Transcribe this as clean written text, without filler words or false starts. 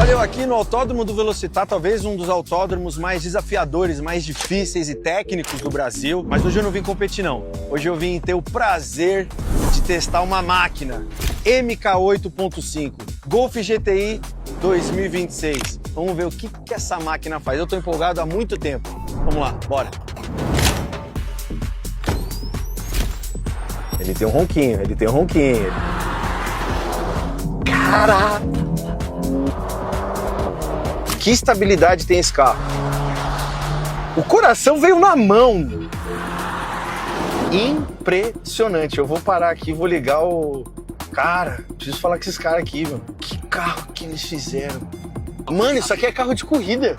Valeu, aqui no Autódromo do Velocitar, talvez um dos autódromos mais desafiadores, mais difíceis e técnicos do Brasil. Mas hoje eu não vim competir não. Hoje eu vim ter o prazer de testar uma máquina MK8.5 Golf GTI 2026. Vamos ver o que essa máquina faz. Eu tô empolgado há muito tempo. Vamos lá, bora. Ele tem um ronquinho, Caraca! Que estabilidade tem esse carro. O coração veio na mão. Impressionante. Eu vou parar aqui, vou ligar o... Cara, preciso falar com esses caras aqui, mano. Que carro que eles fizeram. Mano, isso aqui é carro de corrida.